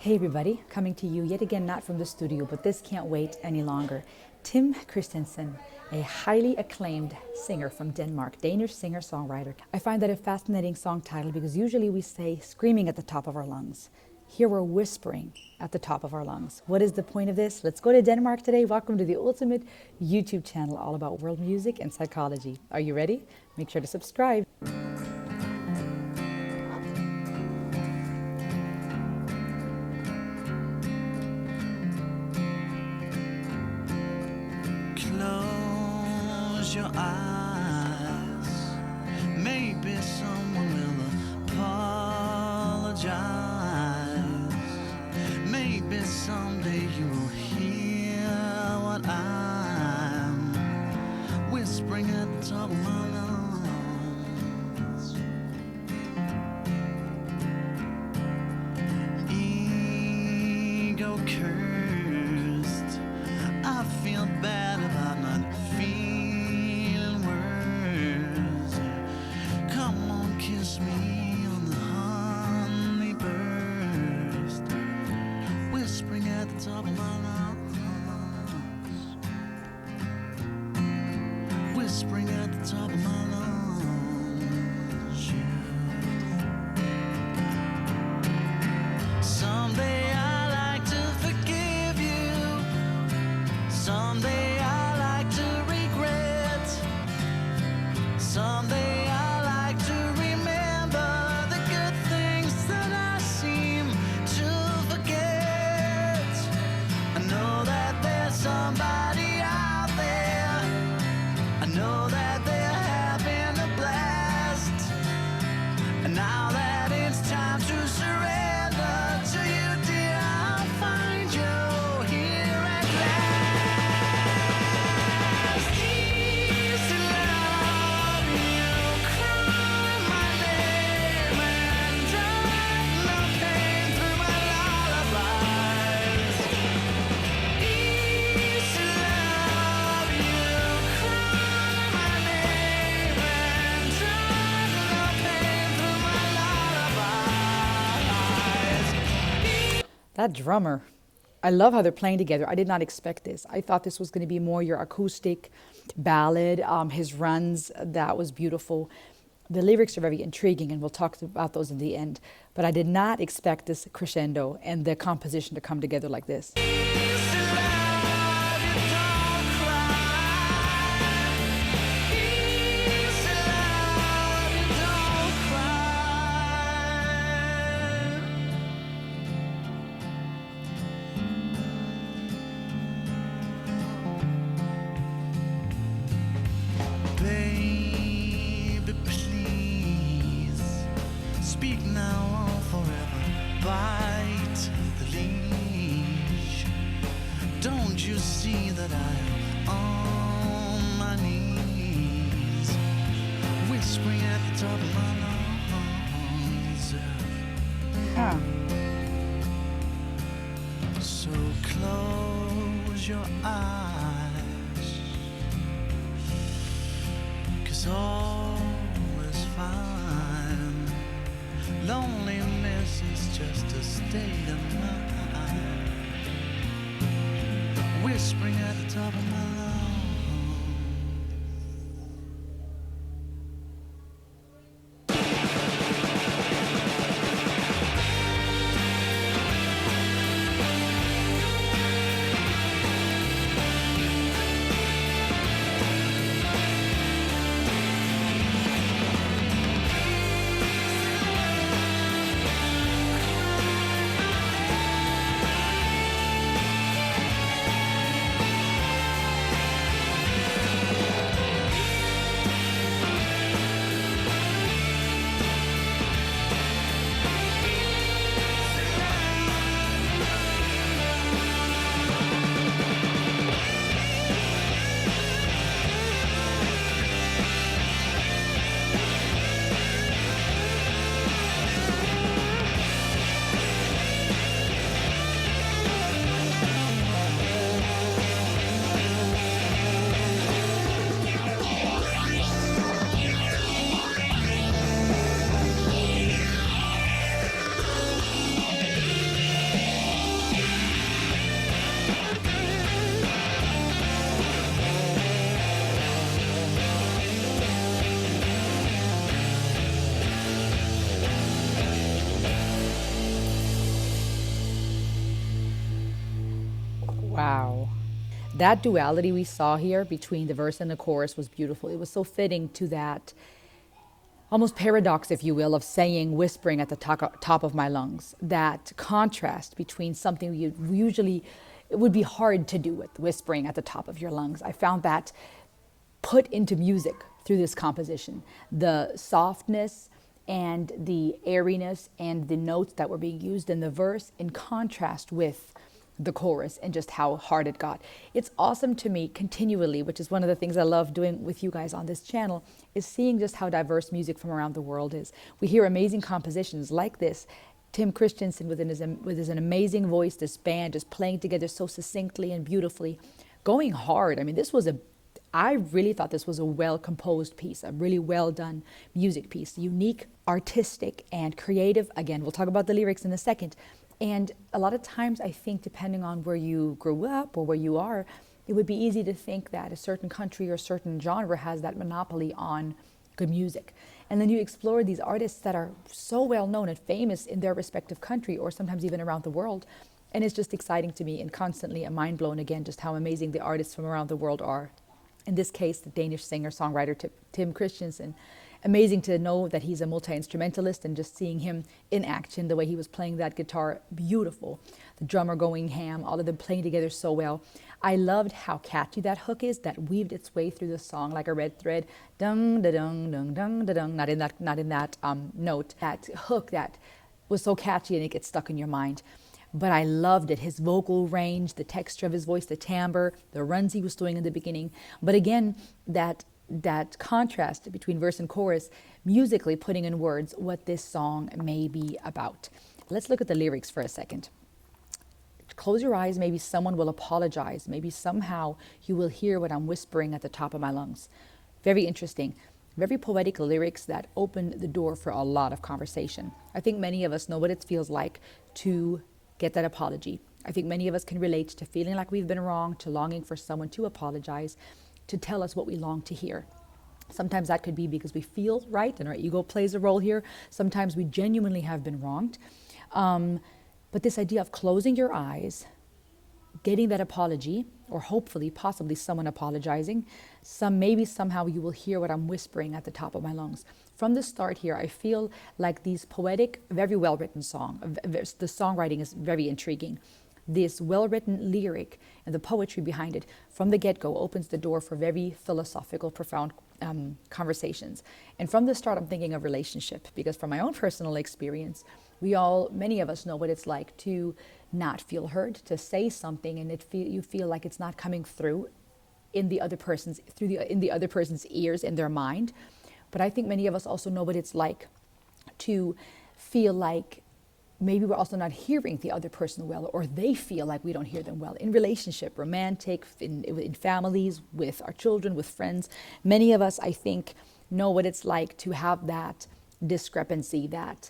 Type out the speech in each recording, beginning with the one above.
Hey everybody, coming to you yet again, not from the studio, but this can't wait any longer. Tim Christensen, a highly acclaimed singer from Denmark, Danish singer-songwriter. I find that a fascinating song title because usually we say screaming at the top of our lungs. Here we're whispering at the top of our lungs. What is the point of this? Let's go to Denmark today. Welcome to the ultimate YouTube channel all about world music and psychology. Are you ready? Make sure to subscribe. Close your eyes. Maybe someone will apologize. Maybe someday you will hear what I'm whispering at the top of my lungs. Ego cursed. I feel bad about not feeling words. Come on, kiss me on the honey burst, whispering at the top of my lungs, whispering at the top of my lungs. Someday I like to forgive you. Someday I like to regret. Someday I like to remember the good things that I seem to forget. I know that there's somebody out there. I know that they're having a blast. And now that it's time to surrender to you, dear, I'll find you here at last. Easy love, you cry my name and drive no pain through my lullabies. Easy love, you cry my name and drive no pain through my lullabies. That drummer, I love how they're playing together. I did not expect this. I thought this was going to be more your acoustic ballad. His runs, that was beautiful. The lyrics are very intriguing, and we'll talk about those in the end. But I did not expect this crescendo and the composition to come together like this. Easy love, you don't cry. Easy love, you don't cry. Baby, please speak now or forever. Bite the leash. Don't you see that I'm on my knees, whispering at the top of my lungs? Huh. So close your eyes, 'cause all is fine. Loneliness is just a state of mind, whispering at the top of my lungs. Wow. That duality we saw here between the verse and the chorus was beautiful. It was so fitting to that almost paradox, if you will, of saying whispering at the top of my lungs. That contrast between something you usually, it would be hard to do with whispering at the top of your lungs. I found that put into music through this composition. The softness and the airiness and the notes that were being used in the verse in contrast with the chorus and just how hard it got. It's awesome to me continually, which is one of the things I love doing with you guys on this channel, is seeing just how diverse music from around the world is. We hear amazing compositions like this. Tim Christensen with his an amazing voice, this band just playing together so succinctly and beautifully, going hard. I mean, I really thought this was a well-composed piece, a really well-done music piece, unique, artistic, and creative. Again, we'll talk about the lyrics in a second. And a lot of times I think depending on where you grew up or where you are, it would be easy to think that a certain country or certain genre has that monopoly on good music. And then you explore these artists that are so well known and famous in their respective country or sometimes even around the world. And it's just exciting to me and constantly a mind blown again just how amazing the artists from around the world are. In this case, the Danish singer-songwriter Tim Christensen. Amazing to know that he's a multi-instrumentalist and just seeing him in action, the way he was playing that guitar, beautiful. The drummer going ham, all of them playing together so well. I loved how catchy that hook is that weaved its way through the song like a red thread. Dung, da dung, dung, dung, da dung. Not in that note. That hook that was so catchy and it gets stuck in your mind. But I loved it. His vocal range, the texture of his voice, the timbre, the runs he was doing in the beginning. But again, that contrast between verse and chorus, musically putting in words what this song may be about. Let's look at the lyrics for a second. Close your eyes, maybe someone will apologize. Maybe somehow you will hear what I'm whispering at the top of my lungs. Very interesting. Very poetic lyrics that open the door for a lot of conversation. I think many of us know what it feels like to get that apology. I think many of us can relate to feeling like we've been wrong, to longing for someone to apologize, to tell us what we long to hear. Sometimes that could be because we feel right and our ego plays a role here. Sometimes we genuinely have been wronged. But this idea of closing your eyes, getting that apology, or hopefully, possibly someone apologizing, maybe somehow you will hear what I'm whispering at the top of my lungs. From the start here, I feel like these poetic, very well-written song. The songwriting is very intriguing. This well-written lyric and the poetry behind it from the get-go opens the door for very philosophical, profound conversations. And from the start, I'm thinking of relationship, because from my own personal experience, many of us know what it's like to not feel heard, to say something and you feel like it's not coming through in the other person's ears, in their mind. But I think many of us also know what it's like to feel like maybe we're also not hearing the other person well, or they feel like we don't hear them well. In relationship, romantic, in families, with our children, with friends. Many of us, I think, know what it's like to have that discrepancy, that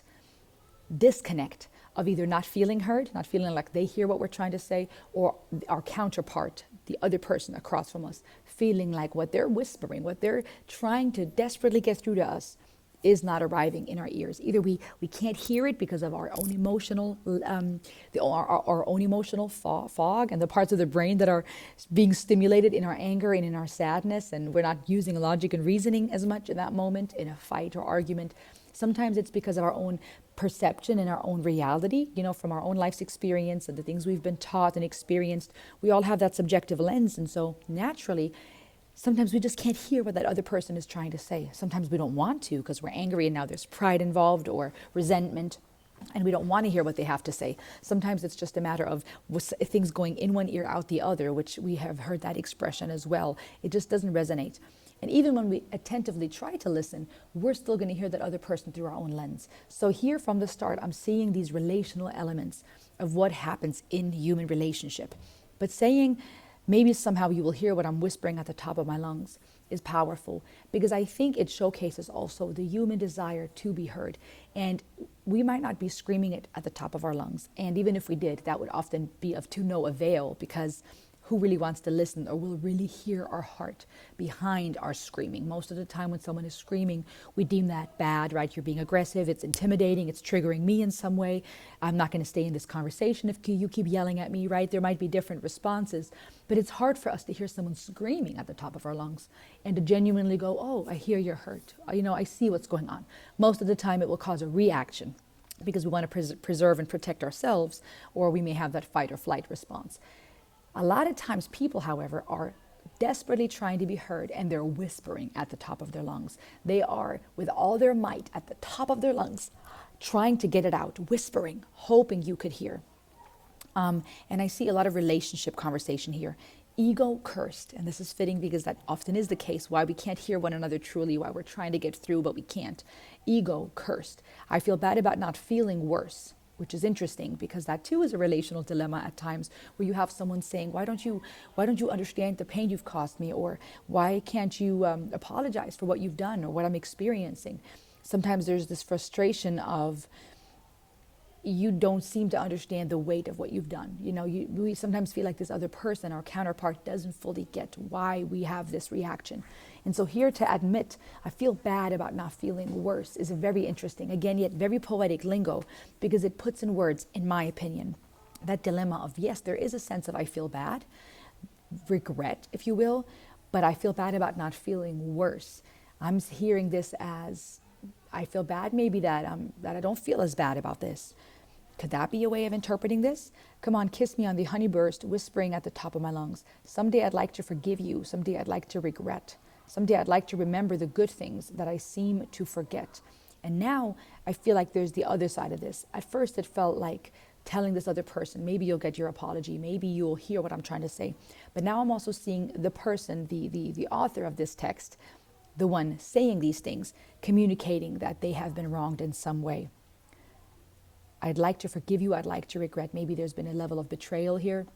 disconnect of either not feeling heard, not feeling like they hear what we're trying to say, or our counterpart, the other person across from us, feeling like what they're whispering, what they're trying to desperately get through to us is not arriving in our ears. Either we can't hear it because of our own emotional, our own emotional fog and the parts of the brain that are being stimulated in our anger and in our sadness, and we're not using logic and reasoning as much in that moment in a fight or argument. Sometimes it's because of our own perception and our own reality, from our own life's experience and the things we've been taught and experienced. We all have that subjective lens, and so naturally, sometimes we just can't hear what that other person is trying to say. Sometimes we don't want to because we're angry and now there's pride involved or resentment, and we don't want to hear what they have to say. Sometimes it's just a matter of things going in one ear, out the other, which we have heard that expression as well. It just doesn't resonate. And even when we attentively try to listen, we're still going to hear that other person through our own lens. So here from the start, I'm seeing these relational elements of what happens in human relationship. But saying, maybe somehow you will hear what I'm whispering at the top of my lungs is powerful, because I think it showcases also the human desire to be heard. And we might not be screaming it at the top of our lungs. And even if we did, that would often be of to no avail, because who really wants to listen or will really hear our heart behind our screaming. Most of the time when someone is screaming, we deem that bad, right? You're being aggressive, it's intimidating, it's triggering me in some way. I'm not going to stay in this conversation if you keep yelling at me, right? There might be different responses, but it's hard for us to hear someone screaming at the top of our lungs and to genuinely go, oh, I hear you're hurt. I see what's going on. Most of the time it will cause a reaction because we want to preserve and protect ourselves, or we may have that fight or flight response. A lot of times people, however, are desperately trying to be heard, and they're whispering at the top of their lungs. They are, with all their might, at the top of their lungs, trying to get it out, whispering, hoping you could hear. And I see a lot of relationship conversation here. Ego cursed, and this is fitting because that often is the case, why we can't hear one another truly, why we're trying to get through, but we can't. Ego cursed. I feel bad about not feeling worse, which is interesting because that too is a relational dilemma at times, where you have someone saying, why don't you understand the pain you've caused me? Or why can't you apologize for what you've done or what I'm experiencing? Sometimes there's this frustration of, you don't seem to understand the weight of what you've done. We sometimes feel like this other person, our counterpart, doesn't fully get why we have this reaction. And so here to admit, I feel bad about not feeling worse, is very interesting. Again, yet very poetic lingo, because it puts in words, in my opinion, that dilemma of, yes, there is a sense of I feel bad, regret, if you will, but I feel bad about not feeling worse. I'm hearing this as, I feel bad maybe that I don't feel as bad about this. Could that be a way of interpreting this? Come on, kiss me on the honeyburst, whispering at the top of my lungs. Someday I'd like to forgive you. Someday I'd like to regret. Someday I'd like to remember the good things that I seem to forget. And now I feel like there's the other side of this. At first it felt like telling this other person, maybe you'll get your apology, maybe you'll hear what I'm trying to say. But now I'm also seeing the person, the author of this text, the one saying these things, communicating that they have been wronged in some way. I'd like to forgive you. I'd like to regret. Maybe there's been a level of betrayal here,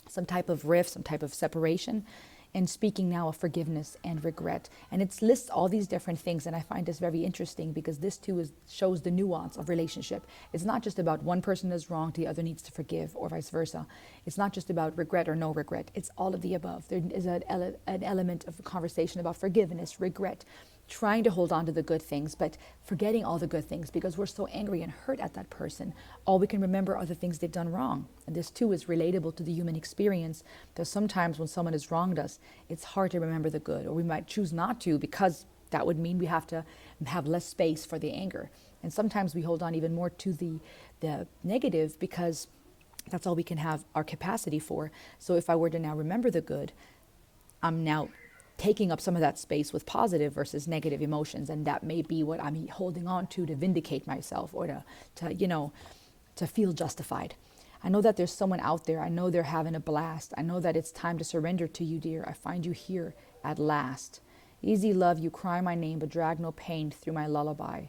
some type of rift, some type of separation, and speaking now of forgiveness and regret. And it lists all these different things, and I find this very interesting because this too shows the nuance of relationship. It's not just about one person is wrong, the other needs to forgive, or vice versa. It's not just about regret or no regret. It's all of the above. There is an element of conversation about forgiveness, regret, trying to hold on to the good things, but forgetting all the good things because we're so angry and hurt at that person. All we can remember are the things they've done wrong. And this too is relatable to the human experience, that sometimes when someone has wronged us, it's hard to remember the good, or we might choose not to because that would mean we have to have less space for the anger. And sometimes we hold on even more to the negative because that's all we can have our capacity for. So if I were to now remember the good, I'm now taking up some of that space with positive versus negative emotions, and that may be what I'm holding on to vindicate myself, or to feel justified. I know that there's someone out there. I know they're having a blast. I know that it's time to surrender to you, dear. I find you here at last. Easy love, you cry my name, but drag no pain through my lullaby.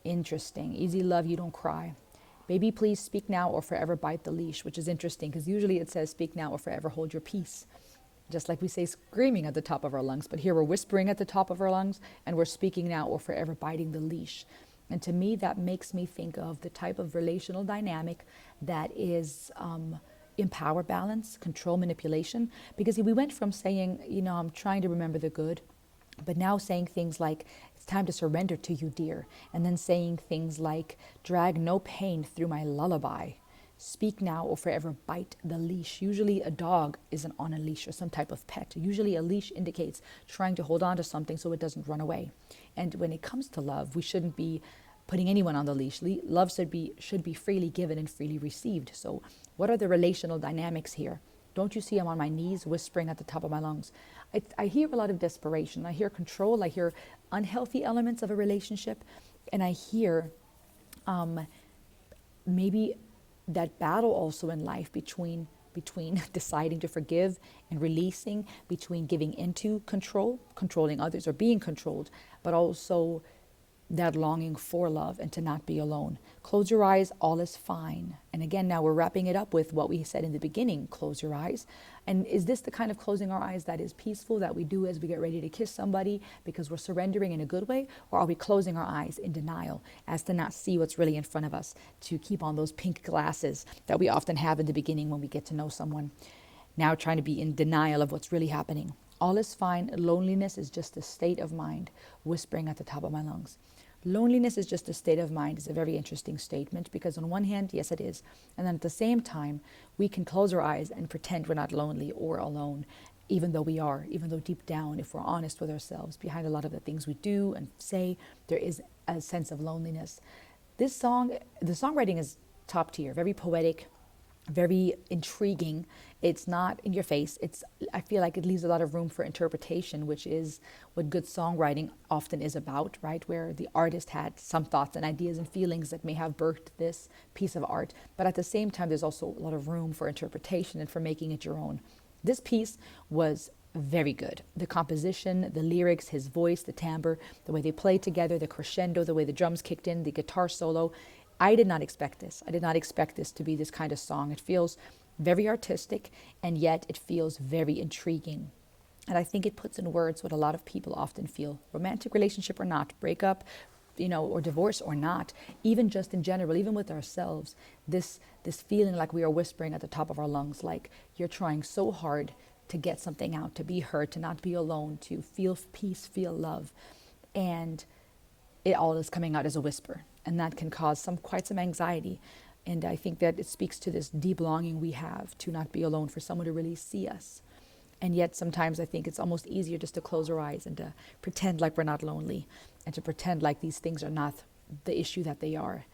Interesting. Easy love, you don't cry. Baby, please speak now or forever bite the leash, which is interesting because usually it says speak now or forever hold your peace. Just like we say screaming at the top of our lungs, but here we're whispering at the top of our lungs, and we're speaking now or forever biting the leash. And to me, that makes me think of the type of relational dynamic that is in power balance, control, manipulation. Because we went from saying, I'm trying to remember the good, but now saying things like, it's time to surrender to you, dear. And then saying things like, drag no pain through my lullaby. Speak now or forever bite the leash. Usually a dog isn't on a leash, or some type of pet. Usually a leash indicates trying to hold on to something so it doesn't run away. And when it comes to love, we shouldn't be putting anyone on the leash. Love should be freely given and freely received. So what are the relational dynamics here? Don't you see I'm on my knees whispering at the top of my lungs? I hear a lot of desperation. I hear control. I hear unhealthy elements of a relationship. And I hear maybe that battle also in life between deciding to forgive and releasing, between giving into control, controlling others or being controlled, but also that longing for love and to not be alone. Close your eyes, all is fine. And again, now we're wrapping it up with what we said in the beginning, close your eyes. And is this the kind of closing our eyes that is peaceful, that we do as we get ready to kiss somebody because we're surrendering in a good way? Or are we closing our eyes in denial as to not see what's really in front of us, to keep on those pink glasses that we often have in the beginning when we get to know someone? now trying to be in denial of what's really happening. All is fine. Loneliness is just a state of mind, whispering at the top of my lungs. Loneliness is just a state of mind is a very interesting statement because on one hand, yes, it is. And then at the same time, we can close our eyes and pretend we're not lonely or alone, even though we are, even though deep down, if we're honest with ourselves, behind a lot of the things we do and say, there is a sense of loneliness. This song, the songwriting is top tier, very poetic, very intriguing. It's not in your face. I feel like it leaves a lot of room for interpretation, which is what good songwriting often is about, right? Where the artist had some thoughts and ideas and feelings that may have birthed this piece of art. But at the same time, there's also a lot of room for interpretation and for making it your own. This piece was very good. The composition, the lyrics, his voice, the timbre, the way they played together, the crescendo, the way the drums kicked in, the guitar solo. I did not expect this. I did not expect this to be this kind of song. It feels very artistic, and yet it feels very intriguing. And I think it puts in words what a lot of people often feel, romantic relationship or not, breakup, or divorce or not, even just in general, even with ourselves, this feeling like we are whispering at the top of our lungs, like you're trying so hard to get something out, to be heard, to not be alone, to feel peace, feel love. And it all is coming out as a whisper. And that can cause quite some anxiety. And I think that it speaks to this deep longing we have to not be alone, for someone to really see us. And yet sometimes I think it's almost easier just to close our eyes and to pretend like we're not lonely and to pretend like these things are not the issue that they are.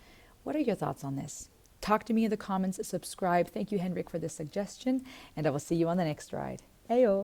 What are your thoughts on this? Talk to me in the comments, subscribe. Thank you, Henrik, for this suggestion, and I will see you on the next ride. Heyo!